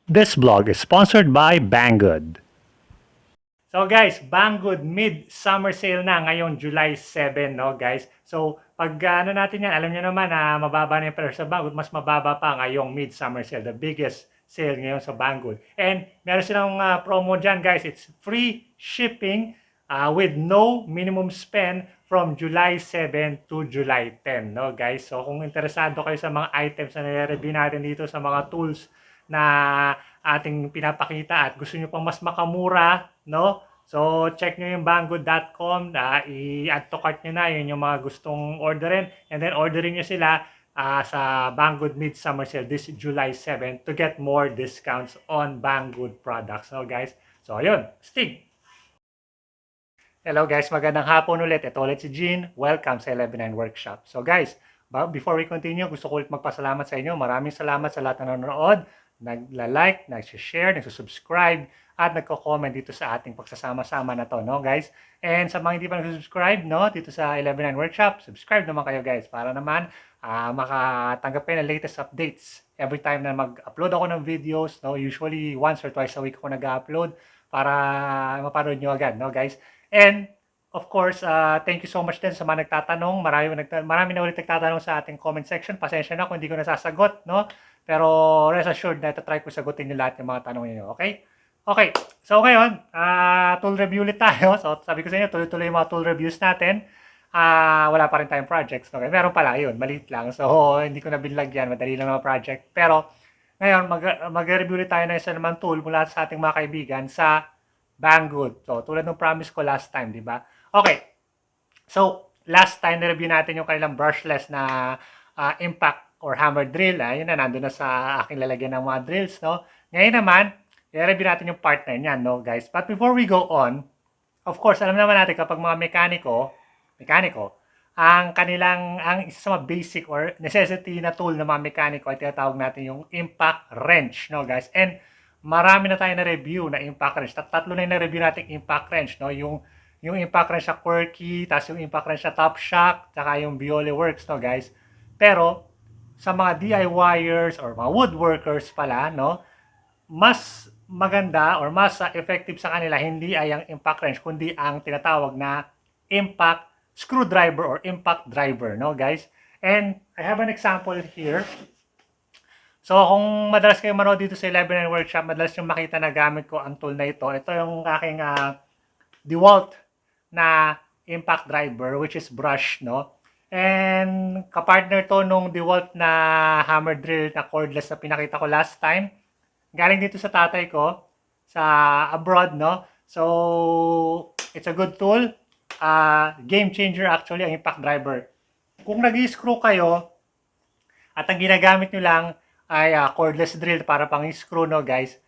This blog is sponsored by Banggood. So guys, Banggood mid-summer sale na ngayong July 7, no guys? So pag ano natin yan, alam niyo naman na mababa na yung presyo sa Banggood, mas mababa pa ngayong mid-summer sale, the biggest sale ngayon sa Banggood. And meron silang promo dyan guys, it's free shipping with no minimum spend from July 7 to July 10, no guys? So kung interesado kayo sa mga items na nire-review natin dito, sa mga tools na ating pinapakita at gusto nyo pang mas makamura, no? So, check nyo yung banggood.com, i-add to cart nyo na, yun yung mga gustong orderin. And then, orderin nyo sila sa Banggood Midsummer Sale this July 7 to get more discounts on Banggood products. So, guys, so, ayun, Stig! Hello guys, magandang hapon ulit. Ito ulit si Jean. Welcome sa 11.9 Workshop. So guys, before we continue, gusto ko ulit magpasalamat sa inyo. Maraming salamat sa lahat na nanonood, nagla-like, nag-share, nag-subscribe, at nagko-comment dito sa ating pagsasama-sama na to, no guys? And sa mga hindi pa nag-subscribe, no, dito sa 11.9 Workshop, subscribe naman kayo guys para naman makatanggap kayo ng latest updates. Every time na mag-upload ako ng videos, no, usually once or twice a week ako nag-upload para mapanood nyo agad, no guys? And of course, thank you so much din sa mga nagtatanong. Marami na ulit nagtatanong sa ating comment section. Pasensya na kung hindi ko nasasagot, no? Pero rest assured na try ko sagutin yung lahat ng mga tanong niyo, okay? Okay, so ngayon, tool review ulit tayo. So sabi ko sa inyo, tuloy-tuloy yung mga tool reviews natin. Wala pa rin tayong projects. Okay? Meron pala, yun, maliit lang. So hindi ko na binlagyan, madali lang mga project. Pero ngayon, mag-review ulit tayo ng isa naman tool mula sa ating mga kaibigan sa Banggood. So, tulad ng promise ko last time, di ba? Okay. So, last time na-review natin yung kanilang brushless na impact or hammer drill. Yun na, nandun na sa aking lalagyan ng mga drills, no? Ngayon naman, i-review natin yung partner niyan, no, guys? But before we go on, of course, alam naman natin kapag mga mekaniko, ang isa sa mga basic or necessity na tool ng mga mekaniko ay tinatawag natin yung impact wrench, no, guys? And marami na tayo na review na impact wrench. Tatlo na yung na-review natin impact wrench, no? Yung impact wrench sa Quirky, tapos yung impact wrench sa Top Shock, tsaka yung Biole Works, no, guys? Pero, sa mga DIYers or mga woodworkers pala, no, mas maganda or mas effective sa kanila hindi ay ang impact wrench, kundi ang tinatawag na impact screwdriver or impact driver, no, guys? And I have an example here. So, kung madalas kayo manood dito sa 11 Workshop, madalas yung makita na gamit ko ang tool na ito. Ito yung aking DeWalt na impact driver, which is brush, no? And kapartner to nung DeWalt na hammer drill na cordless na pinakita ko last time. Galing dito sa tatay ko, sa abroad, no? So, it's a good tool. Game changer actually ang impact driver. Kung nag-screw kayo, at ang ginagamit nyo lang ay cordless drill para pang screw, no, guys.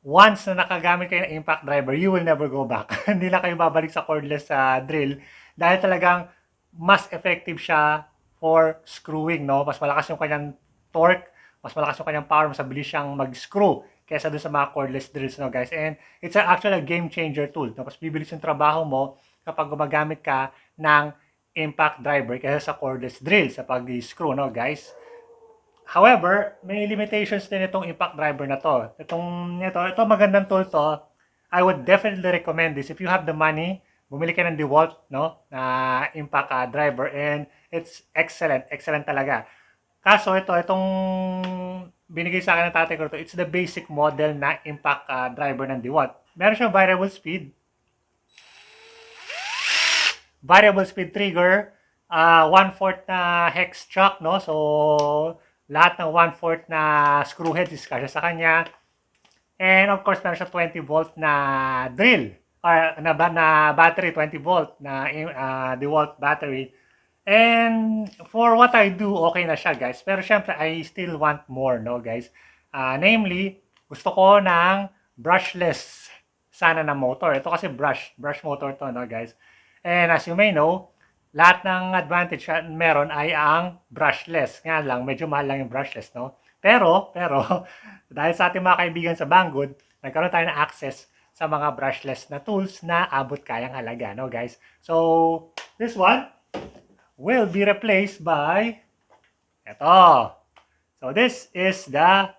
Once na nakagamit kayo ng impact driver, you will never go back. Hindi na kayo babalik sa cordless drill dahil talagang mas effective siya for screwing, no? Mas malakas yung kanyang torque, mas malakas yung kanyang power, mas mabilis siyang mag-screw kaysa doon sa mga cordless drills, no, guys. And it's actually a game changer tool, no? Mas bibilis yung trabaho mo kapag gumagamit ka ng impact driver kaysa sa cordless drill sa pag-screw, no, guys. However, may limitations din itong impact driver na to. Ito magandang tool to. I would definitely recommend this. If you have the money, bumili ka ng DeWalt, no, na impact driver, and it's excellent. Excellent talaga. Kaso itong binigay sa akin ng tatay ko, it's the basic model na impact driver ng DeWalt. Meron siyang variable speed. Variable speed trigger, 1/4 na hex chuck, no? So, lahat ng 1/4 na screw heads is kasya sa kanya. And of course, meron siya 20 volt na drill. Or na battery, 20 volt na DeWalt battery. And for what I do, okay na siya, guys. Pero syempre, I still want more, no, guys? Namely, gusto ko ng brushless sana na motor. Ito kasi brush motor to, no, guys? And as you may know, lahat ng advantage meron ay ang brushless. Nga lang, medyo mahal lang yung brushless, no? Pero, dahil sa ating mga kaibigan sa Banggood, nagkaroon tayo ng access sa mga brushless na tools na abot kayang halaga, no, guys? So, this one will be replaced by ito. So, this is the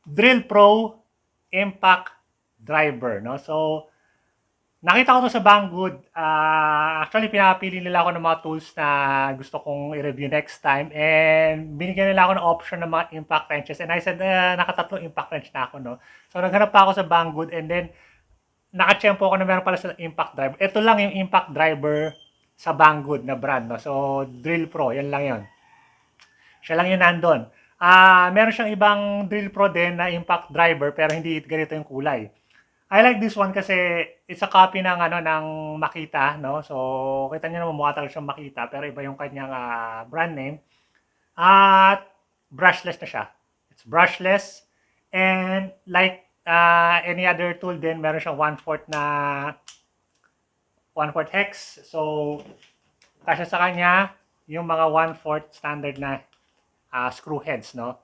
Drillpro impact driver, no? So, nakita ko to sa Banggood. Actually, pinapili nila ako ng mga tools na gusto kong i-review next time. And binigyan nila ako ng option ng mga impact wrenches. And I said, nakatatlong impact wrench na ako, no? So, naghanap pa ako sa Banggood. And then, nakachempo ako na meron pala sa impact driver. Ito lang yung impact driver sa Banggood na brand, no? So, Drillpro, yan lang yon. Siya lang yung nandun. Meron siyang ibang Drillpro din na impact driver pero hindi ganito yung kulay. I like this one kasi it's a copy ng ano ng Makita, no? So, kita niyo naman mukha talaga siyang Makita pero iba yung kanyang brand name. At brushless na siya. It's brushless and like any other tool din, meron siyang 1/4 na 1/4 hex. So, kasya sa kanya yung mga 1/4 standard na screw heads, no?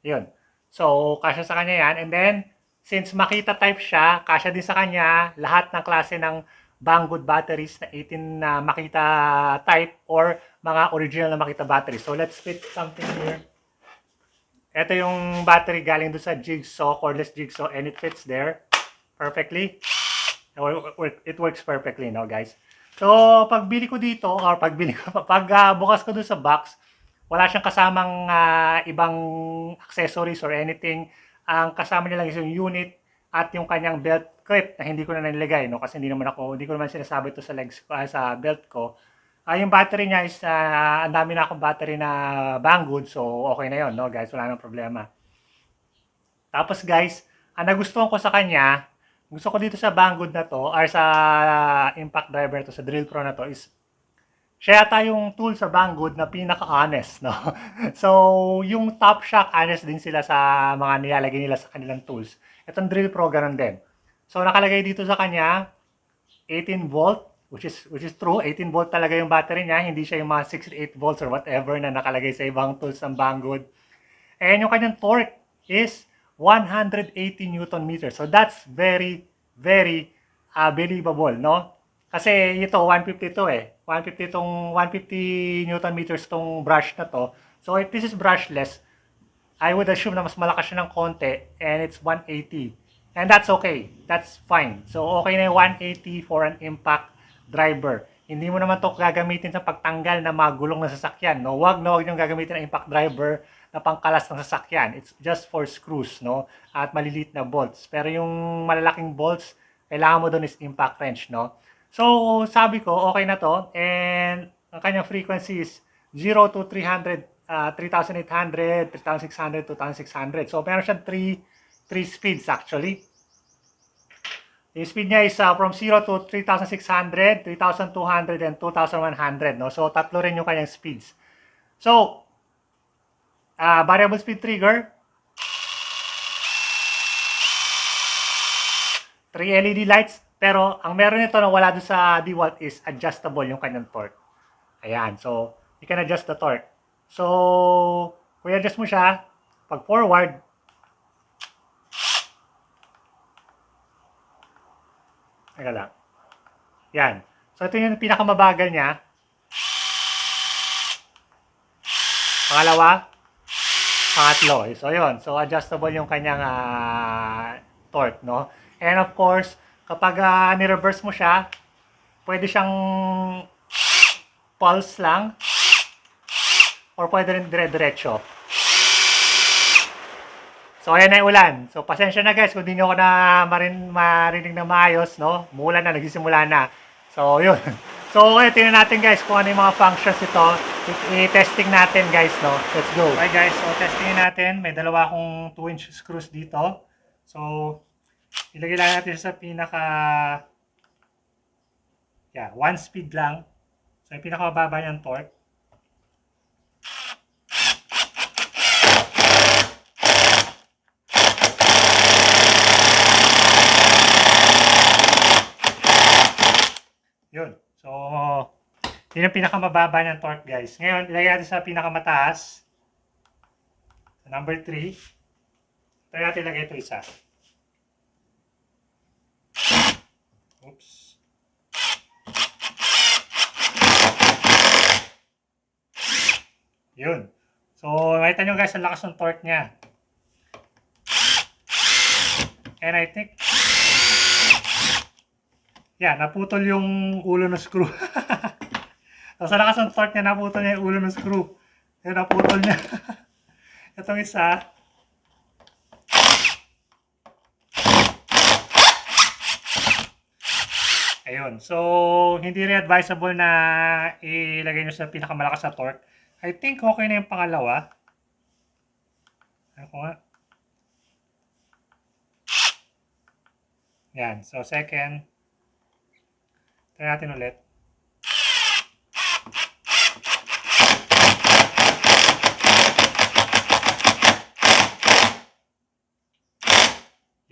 Yun. So, kasya sa kanya yan. And then, since Makita type siya, kasya din sa kanya lahat ng klase ng Banggood batteries na 18 na Makita type or mga original na Makita batteries. So, let's fit something here. Ito yung battery galing doon sa jigsaw, cordless jigsaw, and it fits there perfectly. It works perfectly, no, guys? So, pagbili ko dito, or pag bukas ko doon sa box, wala siyang kasamang ibang accessories or anything. Ang kasama niya lang is yung unit at yung kanyang belt clip na hindi ko na nilagay, no? Kasi hindi ko naman sinasabi ito sa legs ko, sa belt ko. Yung battery niya is, ang dami na akong battery na Banggood, so okay na yon, no, guys? Wala nang problema. Tapos, guys, ang nagustuhan ko sa kanya, gusto ko dito sa Banggood na to, or sa impact driver to, sa Drillpro na to, is siya yata yung tool sa Banggood na pinaka-honest, no? So, yung Top Shock, honest din sila sa mga nilalagay nila sa kanilang tools. Itong Drillpro, ganun din. So, nakalagay dito sa kanya, 18 volt, which is true, 18 volt talaga yung battery niya, hindi siya yung mga 68 volts or whatever na nakalagay sa ibang tools ng Banggood. And yung kanyang torque is 180 Newton meters. So, that's very, very believable, no? Kasi ito, 150 to eh. 150 Newton meters tong brush na to. So, if this is brushless, I would assume na mas malakas siya ng konti and it's 180. And that's okay. That's fine. So, okay na yung 180 for an impact driver. Hindi mo naman to gagamitin sa pagtanggal na magulong na sasakyan, no? Wag yung gagamitin ng impact driver na pangkalas ng sasakyan. It's just for screws, no? At maliliit na bolts. Pero yung malalaking bolts, kailangan mo doon is impact wrench, no? So, sabi ko, okay na to. And ang kanyang frequency is 0 to 300, 3,800, 3,600, 2,600. So, meron siyang 3 speeds actually. Yung speed niya is from 0 to 3,600, 3,200, and 2,100. No? So, tatlo rin yung kanyang speeds. So, variable speed trigger. 3 LED lights. Pero, ang meron nito na wala doon sa DeWalt is adjustable yung kanyang torque. Ayan. So, you can adjust the torque. So, kung i-adjust mo siya, pag forward, teka lang. Yan. So, ito yung pinakamabagal niya. Pangalawa, pangatlo. So, yun. So, adjustable yung kanyang torque, no? And of course, kapag ni-reverse mo siya, pwede siyang pulse lang or pwede rin dire-diretso. So, ayan na yung ulan. So, pasensya na guys kung hindi nyo ako na marinig na maayos, no? Muulan na, nagsisimula na. So, yun. So, okay, tingnan natin guys kung ano yung mga functions ito. I-testing natin guys, no? Let's go. Okay guys, so testingin natin. May dalawa akong 2-inch screws dito. So, ilagay lang natin sa pinaka 1 speed lang. So, yung pinakababa niyang torque. Yun. So, yun yung pinakamababa niyang torque, guys. Ngayon, ilagay natin sa pinakamataas. So, number 3. Tayo natin ilagay ito isa. Oops. Yun. So, makita nyo guys, ang lakas ng torque niya. And I think, yeah, naputol yung ulo ng screw. So, sa lakas ng torque niya, naputol niya yung ulo ng screw. Yung naputol niya. Itong isa, ayun. So, hindi rin advisable na ilagay nyo sa pinakamalakas na torque. I think okay na yung pangalawa. Ano ko nga? Yan. So, second. Try natin ulit.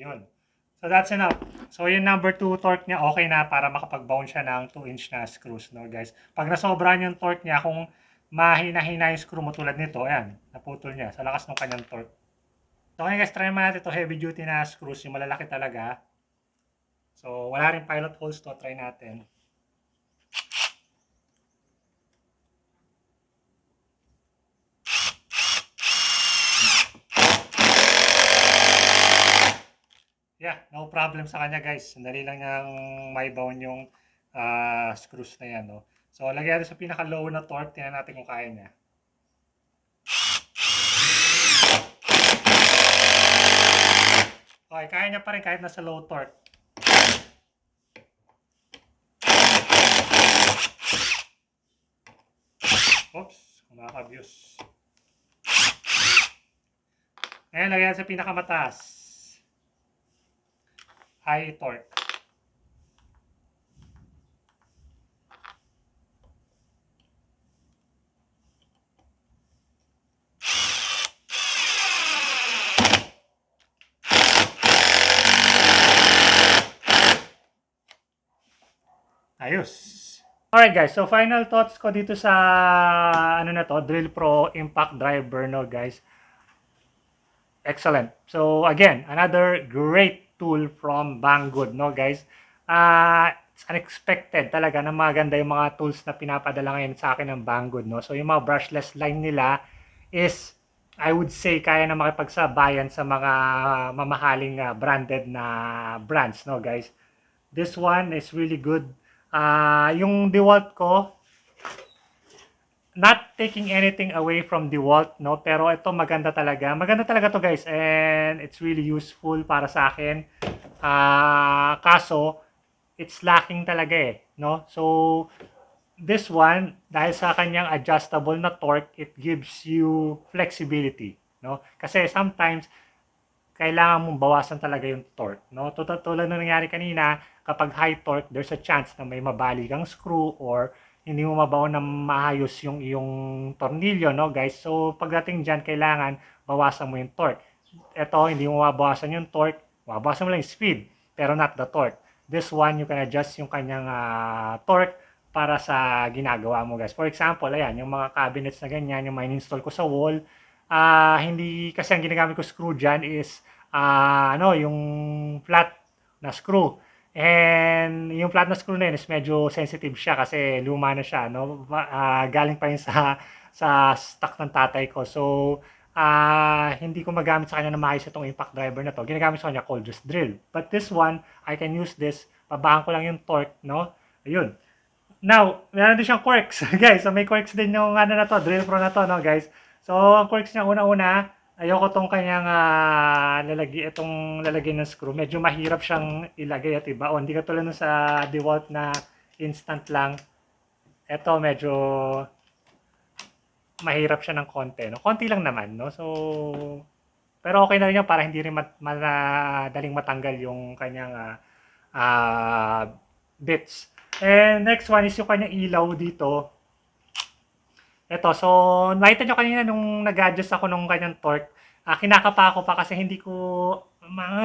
Yun. So, that's enough. So, yung number 2 torque niya, okay na para makapag-bound siya ng 2-inch na screws, no, guys. Pag nasobran yung torque niya, kung mahina-hina yung screw mo tulad nito, ayan, naputol niya sa lakas ng kanyang torque. So, okay guys, try naman natin ito heavy duty na screws, yung malalaki talaga. So, wala rin pilot holes to, try natin. Yeah, no problem sa kanya guys. Sandali lang niyang may bound yung screws na yan. No? So, lagyan natin sa pinaka-low na torque. Tingnan natin kung kaya niya. Okay, kaya niya pa rin kahit nasa low torque. Oops, kumakabuse. Ngayon, lagyan natin sa pinakamataas. High torque. Ayos. Alright guys, so final thoughts ko dito sa ano na to, Drillpro Impact Driver, no guys. Excellent. So again, another great tool from Banggood, no guys. It's unexpected talaga na maganda yung mga tools na pinapadala ngayon sa akin ng Banggood, no. So yung mga brushless line nila is, I would say, kaya na makipagsabayan sa mga mamahaling branded na brands, no guys. This one is really good. Yung DeWalt ko, not taking anything away from DeWalt, no, pero ito maganda talaga. Maganda talaga to guys, and it's really useful para sa akin. Kaso, it's lacking talaga eh, no? So, this one, dahil sa kanyang adjustable na torque, it gives you flexibility, no? Kasi sometimes, kailangan mong bawasan talaga yung torque, no? Tulad na nangyari kanina, kapag high torque, there's a chance na may mabali kang screw or hindi mo mabaon na maayos yung iyong tornilyo, no, guys? So, pagdating dyan, kailangan bawasan mo yung torque. Ito, hindi mo mabawasan yung torque, mabawasan mo lang yung speed, pero not the torque. This one, you can adjust yung kanyang torque para sa ginagawa mo, guys. For example, ayan, yung mga cabinets na ganyan, yung ma-install ko sa wall, hindi kasi ang ginagamit ko screw dyan is yung flat na screw. And yung flat na screw na yun is medyo sensitive siya kasi luma na siya, no? Galing pa yun sa stock ng tatay ko. So, hindi ko magamit sa kanya na maayos itong impact driver na to. Ginagamit sa kanya Cordless drill. But this one, I can use this. Babaan ko lang yung torque, no? Ayun. Now, meron din siyang quirks, guys. So, may quirks din yung ano na to, Drillpro na to, no, guys? So, ang quirks niya, una-una, ayoko tong kanyang lalagyan ng screw. Medyo mahirap siyang ilagay at ibaon. Hindi katulad nun sa DeWalt na instant lang. Ito, medyo mahirap siya ng konti. No? Konti lang naman, no? So, pero okay na rin yan para hindi rin madaling matanggal yung kanyang bits. And next one is yung kanyang ilaw dito. Ito, so nakita nyo kanina nung nag-adjust ako nung kanyang torque, kinakapa ako pa kasi hindi ko,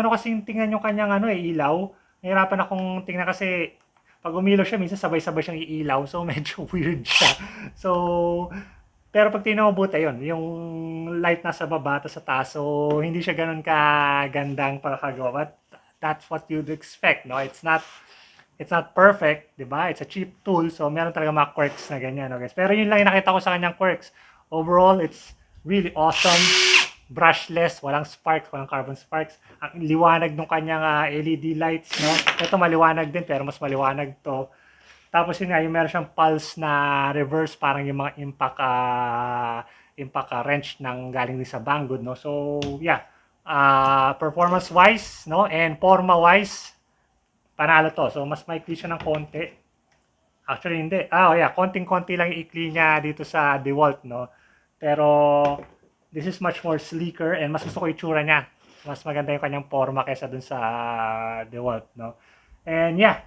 kasi tingnan yung kanyang ilaw. Nahirapan akong tingnan kasi pag umilaw siya, minsan sabay-sabay siyang iilaw. So medyo weird siya. So, pero pag tingnan mo buti, yun, yung light nasa baba, sa taas. So, hindi siya ganun kagandang pagkagawa. But that's what you'd expect, no? It's not perfect, di ba? It's a cheap tool, so meron talaga mga quirks na ganyan, no, guys? Pero yun lang yung nakita ko sa kanyang quirks. Overall, it's really awesome. brushless, walang sparks, walang carbon sparks. Ang liwanag ng kanyang LED lights, no? Ito maliwanag din pero mas maliwanag to. Tapos yun nga, yung meron siyang pulse na reverse, parang yung mga impact wrench ng galing din sa Banggood, no? So, yeah. Performance-wise, no? And forma-wise, panalo to. So, mas maikli siya ng konti. Actually, hindi. Oh, yeah. Konting-konti lang ikli niya dito sa DeWalt, no? Pero, this is much more sleeker and mas gusto ko itsura niya. Mas maganda yung kanyang forma kaysa dun sa DeWalt, no? And yeah,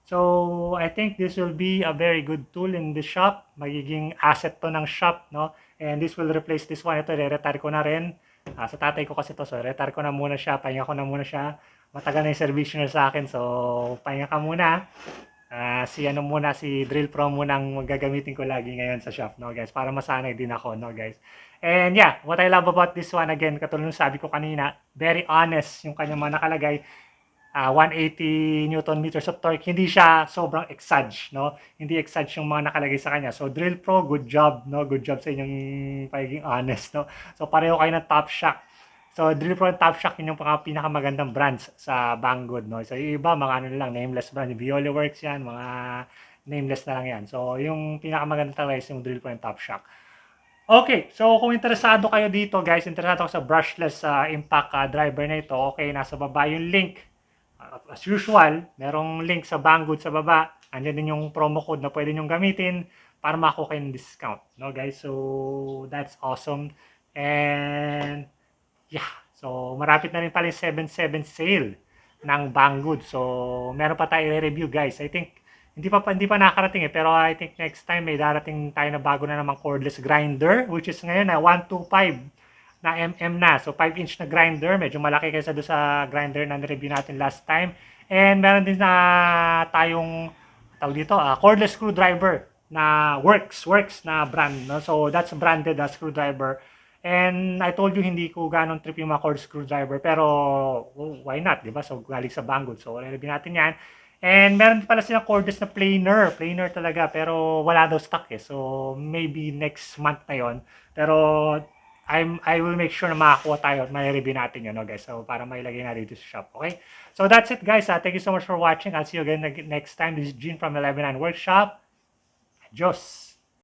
so I think this will be a very good tool in the shop. Magiging asset to ng shop, no? And this will replace this one. Ito, re-retire ko na rin. Sa tatay ko kasi to, so retire ko na muna siya. Pahinga ko na muna siya. Matagal na yung service niya sa akin, so pahinga ka muna. Si Drillpro muna ang gagamitin ko lagi ngayon sa shop, no guys, para masanay din ako, no guys. And yeah, what I love about this one, again, katulad ng sabi ko kanina, very honest yung kanyang mga nakalagay. 180 Newton meters of torque, hindi siya sobrang exage, no? Hindi exage yung mga nakalagay sa kanya. So Drillpro, good job, no? Good job sa inyong pagiging honest, no? So pareho kayo ng Top Shock. So Drillpro and Top Shock yun yung pinakamagandang brands sa Banggood, no? So yung iba, mga ano lang, nameless brand, Viola Works yan, mga nameless na lang yan. So yung pinakamaganda talaga is yung Drillpro and Top Shock. Okay, so kung interesado kayo dito, guys, interesado ako sa brushless impact driver na ito, okay, nasa baba yung link. As usual, merong link sa Banggood sa baba. Andiyan din yung promo code na pwede nyong gamitin para makuha kayo ng discount. No, guys? So, that's awesome. And, yeah. So, marapit na rin pala yung 7/7 sale ng Banggood. So, meron pa tayo i-review, guys. I think, hindi pa nakarating eh. Pero I think next time may darating tayo na bago na namang cordless grinder, which is ngayon na 125 na na. So, 5-inch na grinder. Medyo malaki kaysa doon sa grinder na review natin last time. And meron din na tayong, tawag dito, cordless screwdriver na works na brand. No? So, that's branded screwdriver. And I told you, hindi ko ganong trip yung mga cordless screwdriver. Pero, why not? Diba? So, galing sa Banggood. So, review natin yan. And meron pala silang cordless na planer. Planer talaga. Pero, wala daw stock eh. So, maybe next month na yon. Pero, I will make sure na makakuha tayo at may review natin yun, no, guys. So, para mailagay na dito sa shop, okay? So, that's it, guys. Thank you so much for watching. I'll see you again next time. This is Gene from 11.9 Workshop. Adios!